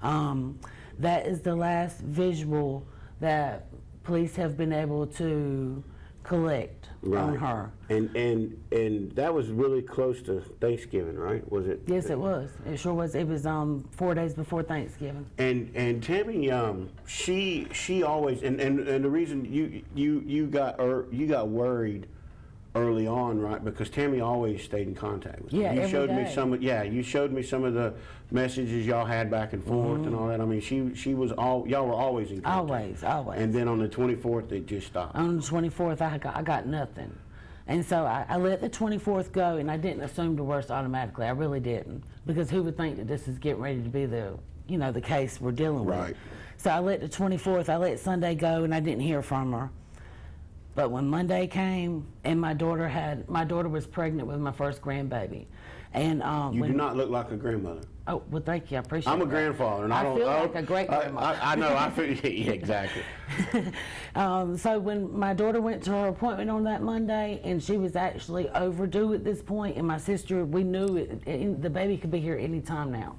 That is the last visual that police have been able to collect on her.
And that was really close to Thanksgiving, right? Was it?
Yes, it was. It sure was. It was 4 days before Thanksgiving.
And Tammy, she always and the reason you got worried early on, right? Because Tammy always stayed in contact with you.
Yeah,
You showed
day.
me you showed me some of the messages y'all had back and forth and all that. I mean, y'all were always in contact.
Always.
And then on the 24th, it just stopped.
On the 24th, I got nothing. And so I let the 24th go, and I didn't assume the worst automatically. I really didn't, because who would think that this is getting ready to be the case we're dealing with.
Right.
So I let the 24th, I let Sunday go, and I didn't hear from her. But when Monday came, and my daughter was pregnant with my first grandbaby, and
you do not look like a grandmother.
Oh, well, thank you. I appreciate it.
I'm a grandfather, and I don't
feel like a great grandmother.
I know. I feel yeah, exactly.
So when my daughter went to her appointment on that Monday, and she was actually overdue at this point, and my sister, we knew the baby could be here any time now.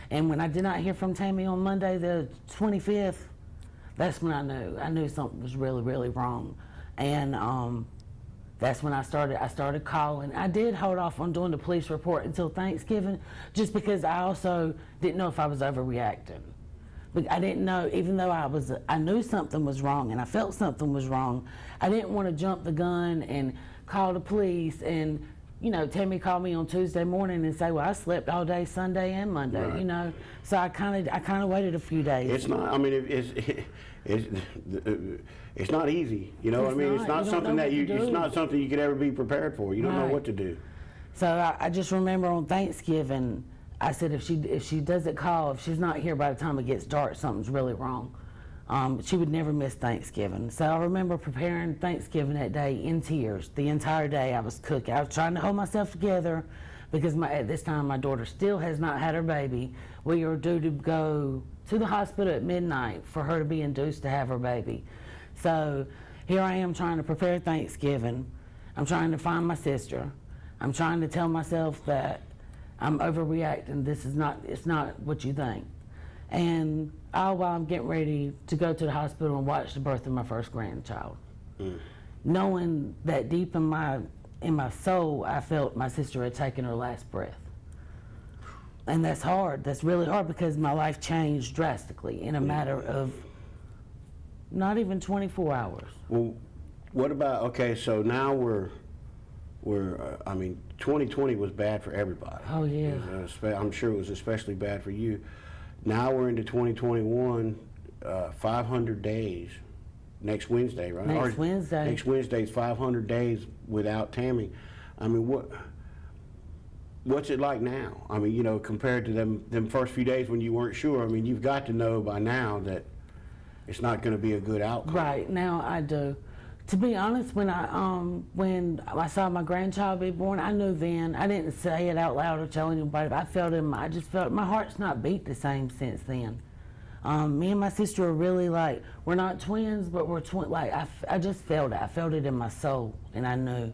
And when I did not hear from Tammy on Monday, the 25th, that's when I knew. I knew something was really, really wrong. And that's when I started calling. I did hold off on doing the police report until Thanksgiving, just because I also didn't know if I was overreacting. But I didn't know, even though I knew something was wrong and I felt something was wrong, I didn't want to jump the gun and call the police. And Tammy called me on Tuesday morning and say, well, I slept all day Sunday and Monday,
Right.
So I kind of waited a few days.
It's not. I mean, it's not easy. You know what I mean? It's not something that it's not something you could ever be prepared for. You don't know what to do.
So I just remember on Thanksgiving, I said if she doesn't call, if she's not here by the time it gets dark, something's really wrong. She would never miss Thanksgiving. So I remember preparing Thanksgiving that day in tears. The entire day I was cooking. I was trying to hold myself together because at this time my daughter still has not had her baby. We are due to go to the hospital at midnight for her to be induced to have her baby. So here I am trying to prepare Thanksgiving. I'm trying to find my sister. I'm trying to tell myself that I'm overreacting. It's not what you think. And all while I'm getting ready to go to the hospital and watch the birth of my first grandchild. Knowing that deep in my soul, I felt my sister had taken her last breath. And that's hard. That's really hard because my life changed drastically in a matter of not even 24 hours.
Well, what about, okay, so now I mean, 2020 was bad for everybody.
Oh, yeah.
I'm sure it was especially bad for you. Now we're into 2021, 500 days, next Wednesday, right?
Next Wednesday.
Next Wednesday's 500 days without Tammy. I mean, what's it like now? I mean, you know, compared to them first few days when you weren't sure, I mean, you've got to know by now that it's not going to be a good outcome. Right,
now I do. To be honest, when I saw my grandchild be born, I knew then. I didn't say it out loud or tell anybody, but I just felt my heart's not beat the same since then. Me and my sister are really like, we're not twins, but we're twin. Like I just felt it. I felt it in my soul, and I knew.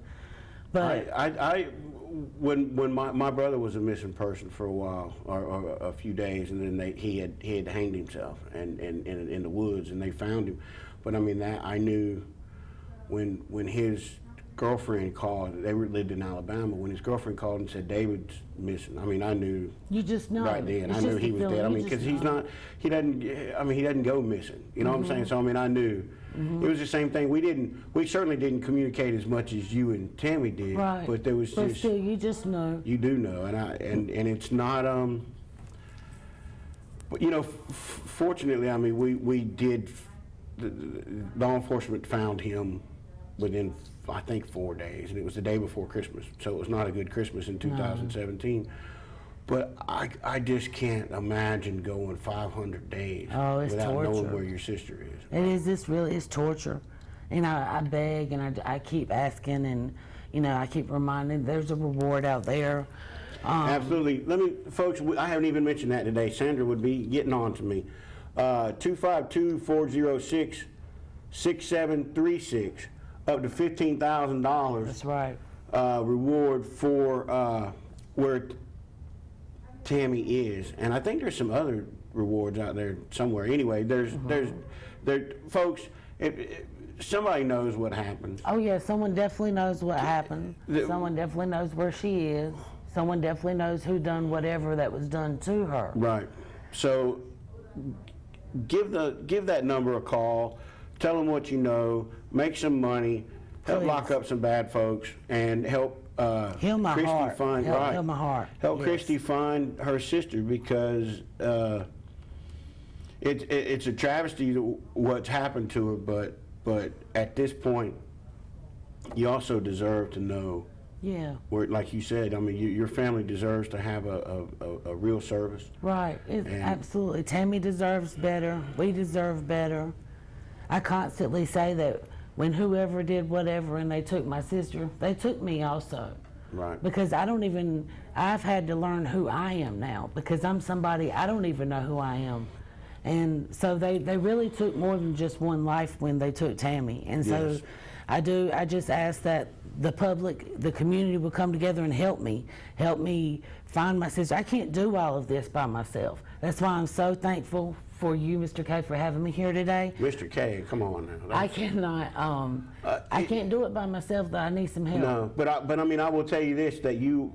But
when my brother was a missing person for a while, or a few days, and then he had hanged himself and in the woods, and they found him. But I mean, that I knew when his girlfriend called. They lived in Alabama. When his girlfriend called and said David's missing, I mean, I knew.
You just know.
Right then,
it's
I knew he was dead. I mean, because he doesn't go missing. You know what I'm saying? So I mean, I knew. It was the same thing. We certainly didn't communicate as much as you and Tammy did.
Right.
But there was just.
Still, you just know.
You do know, and it's not. But you know, fortunately, I mean, we did. Law enforcement found him within, I think, 4 days, and it was the day before Christmas, so it was not a good Christmas in 2017. But I just can't imagine going 500 days without knowing where your sister is.
It is. This really is torture, and I beg and I keep asking, and you know, I keep reminding. There's a reward out there.
Absolutely. Folks, I haven't even mentioned that today. Sandra would be getting on to me. 252-406-6736, up to $15,000.
That's right.
Reward for where Tammy is, and I think there's some other rewards out there somewhere. Anyway, there's folks. Somebody knows what happened.
Oh yeah, someone definitely knows what happened. Someone definitely knows where she is. Someone definitely knows who done whatever that was done to her.
Right. So give that number a call. Tell them what you know. Make some money. Help lock up some bad folks and help
heal my
Christy
heart.
find
Heal my heart.
Help
yes.
Christy find her sister, because it's a travesty what's happened to her. But at this point, you also deserve to know.
Yeah.
Where, like you said, I mean, your family deserves to have a real service.
Right. Absolutely. Tammy deserves better. We deserve better. I constantly say that when whoever did whatever and they took my sister, they took me also.
Right.
Because I've had to learn who I am now, because I'm somebody, I don't even know who I am. And so they really took more than just one life when they took Tammy. And so
yes.
I just ask that the public, the community will come together and help me find my sister. I can't do all of this by myself. That's why I'm so thankful for you, Mr. Kay, for having me here today.
Mr. Kay, come on now.
I cannot, I can't do it by myself, though. I need some help.
No, but I mean, I will tell you this, that you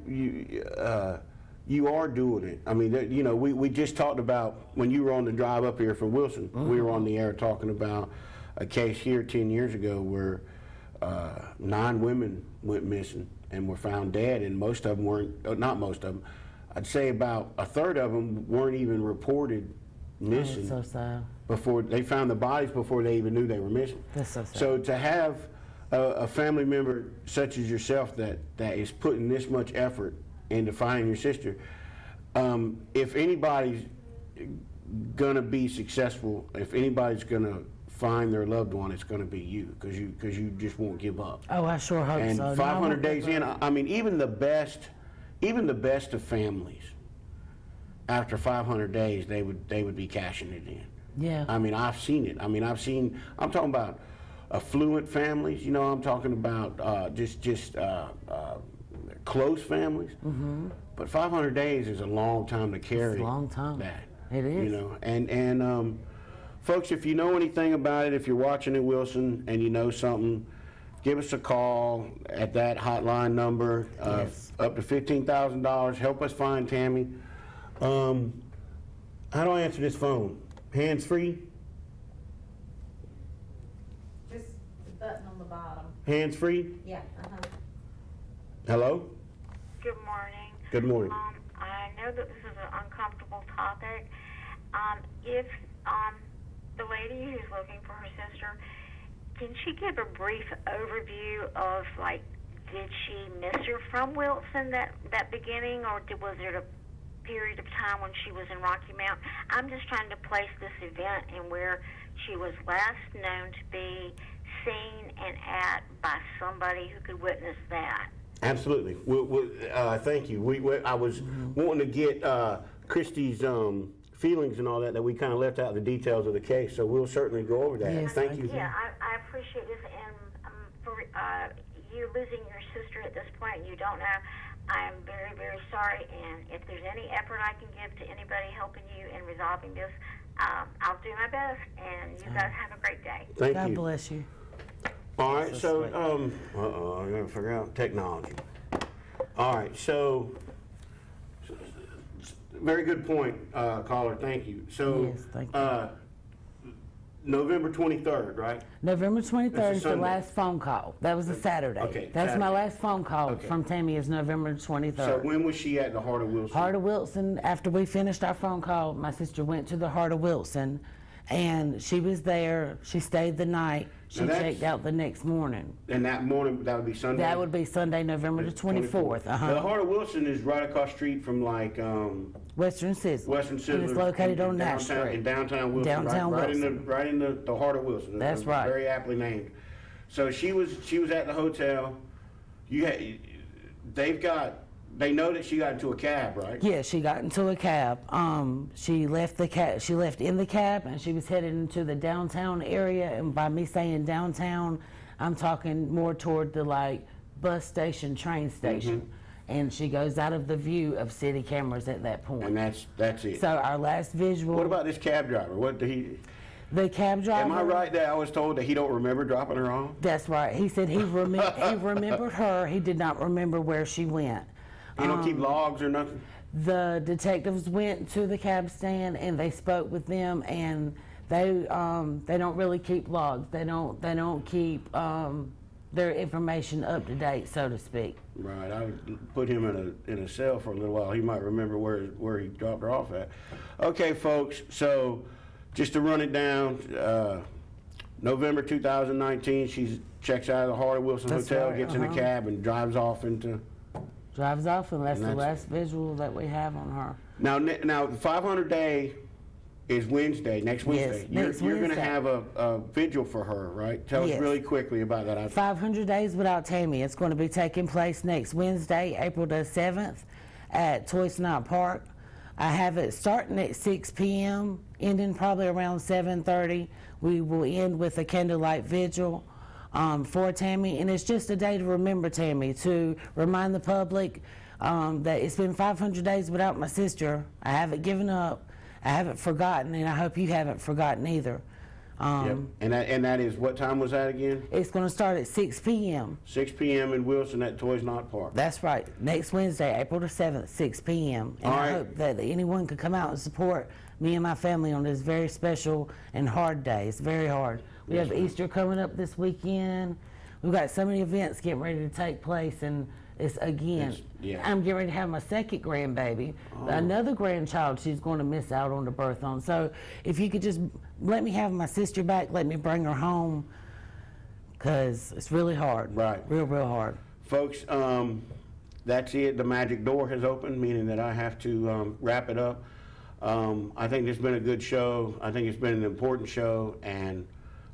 are doing it. I mean, you know, we just talked about, when you were on the drive up here from Wilson, we were on the air talking about a case here 10 years ago where 9 women went missing and were found dead, and most of them weren't, not most of them, I'd say about a third of them weren't even reported missing.
Oh, that's so sad.
Before they found the bodies, before they even knew they were missing.
That's so sad.
So to have a family member such as yourself that is putting this much effort into finding your sister, if anybody's gonna be successful, if anybody's gonna find their loved one, it's going to be you, because you just won't give up.
Oh, I sure hope
and
so.
And 500 days in, I mean, even the best of families, after 500 days, they would be cashing it in.
Yeah.
I mean, I've seen it. I mean, I'm talking about affluent families. You know, I'm talking about just close families. Mm-hmm. But 500 days is a long time to carry.
It's a long time.
That.
It is.
You know, and folks, if you know anything about it, if you're watching in Wilson and you know something, give us a call at that hotline number.
Yes.
Up to $15,000. Help us find Tammy. How do I answer this phone? Hands free?
Just the button on the bottom.
Hands free?
Yeah.
Hello?
Good morning.
Good morning.
I know that this is an uncomfortable topic. If the lady who's looking for her sister, can she give a brief overview of, like, did she miss her from Wilson that beginning, or was there a period of time when she was in Rocky Mount? I'm just trying to place this event in where she was last known to be seen and at by somebody who could witness that.
Absolutely. Thank you. I was wanting to get Christy's feelings and all that we kind of left out the details of the case, so we'll certainly go over that.
Yes,
Thank you.
Yeah, I appreciate this, and for you losing your sister at this point, you don't know, I'm very, very sorry, and if there's any effort I can give to anybody helping you in resolving this, I'll do my best, and you guys have a great day.
Thank
God
you.
bless you.
All right, so, I gotta figure out technology. All right, so, very good point, caller, thank you. So,
Yes, thank you.
November 23rd, right?
November 23rd is the
Sunday.
last phone call. That was a Saturday.
Okay,
That's my
Saturday.
last phone call
Okay.
from Tammy is November
So
23rd.
when was she at the Heart of Wilson?
Heart of Wilson, after we finished our phone call, my sister went to the Heart of Wilson, and she was there. She stayed the night. She
Now that's-
checked out the next morning.
And that morning, that would be Sunday?
That would be Sunday, November the 24th.
Now, the Heart of Wilson is right across the street from like
Western Sizzler.
Western Sizzler.
And it's located
in
on Nash
downtown-
Street.
In downtown Wilson.
Downtown
right
Wilson.
Right in the Heart of Wilson.
That's right.
Very aptly named. So she was at the hotel. They know that she got into a cab, right?
Yeah, she got into a cab. She left in the cab, and she was headed into the downtown area. And by me saying downtown, I'm talking more toward the like bus station, train station.
Mm-hmm.
And she goes out of the view of city cameras at that point.
And that's it.
So our last visual.
What about this cab driver? What did he?
the cab driver?
Am I right that I was told that he don't remember dropping her off?
That's right. He said he remembered her. He did not remember where she went.
He don't keep logs or nothing.
The detectives went to the cab stand and they spoke with them, and they don't really keep logs. They don't keep their information up to date, so to speak.
Right, I would put him in a cell for a little while. He might remember where he dropped her off at. Okay, folks. So, just to run it down, November 2019, she checks out of the Heart of Wilson
That's
Hotel,
right,
gets in a cab, and drives off into.
Drives off, and that's
And
the
that's-
last visual that we have on her.
Now the 500 day is Wednesday, next Wednesday.
next
You're going to
Wednesday.
have a vigil for her, right? Tell us
Yes.
really quickly about that.
500 Days Without Tammy. It's going to be taking place next Wednesday, April the 7th, at Toysnot Park. I have it starting at 6 p.m., ending probably around 7:30. We will end with a candlelight vigil for Tammy, and it's just a day to remember Tammy, to remind the public that it's been 500 days without my sister. I haven't given up. I haven't forgotten, and I hope you haven't forgotten either.
Yep. And that is, what time was that again?
It's going to start at 6 p.m.
6 p.m. in Wilson at Toys Not Park.
That's right. Next Wednesday, April the 7th, 6 p.m. And
All
I
right.
hope that anyone could come out and support me and my family on this very special and hard day. It's very hard. We have Easter coming up this weekend. We've got so many events getting ready to take place, and
Yeah.
I'm getting ready to have my second grandbaby, another grandchild she's going to miss out on the birth on. So if you could just let me have my sister back, let me bring her home, because it's really hard.
Right.
Real hard.
Folks, that's it. The magic door has opened, meaning that I have to wrap it up. I think this has been a good show. I think it's been an important show, and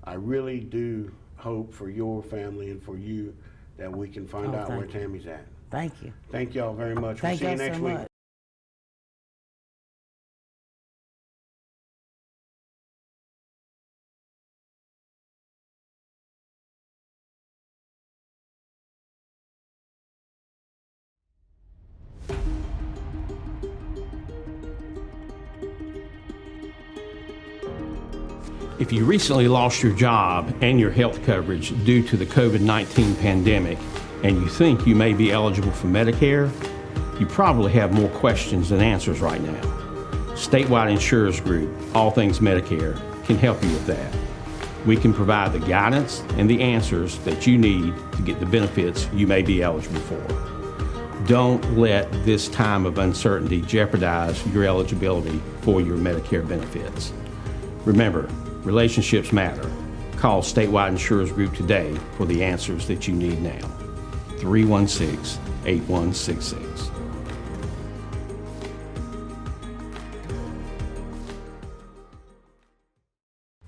I really do hope for your family and for you that we can find out where
thank you.
Tammy's at.
Thank you.
Thank y'all very much.
Thank
We'll see
y'all
you next
so
week.
much.
If you recently lost your job and your health coverage due to the COVID-19 pandemic and you think you may be eligible for Medicare, you probably have more questions than answers right now. Statewide Insurers Group, All Things Medicare, can help you with that. We can provide the guidance and the answers that you need to get the benefits you may be eligible for. Don't let this time of uncertainty jeopardize your eligibility for your Medicare benefits. Remember, relationships matter. Call Statewide Insurers Group today for the answers that you need now. 316-8166.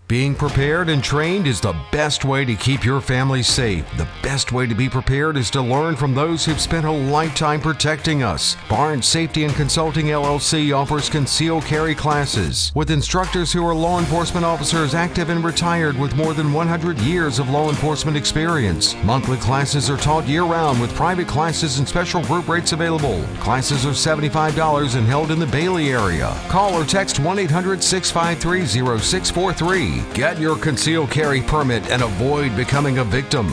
Being prepared and trained is the best way to keep your family safe. The best way to be prepared is to learn from those who've spent a lifetime protecting us. Barnes Safety and Consulting LLC offers concealed carry classes with instructors who are law enforcement officers active and retired with more than 100 years of law enforcement experience. Monthly classes are taught year-round with private classes and special group rates available. Classes are $75 and held in the Bailey area. Call or text 1-800-653-0643. Get your concealed carry permit and avoid becoming a victim.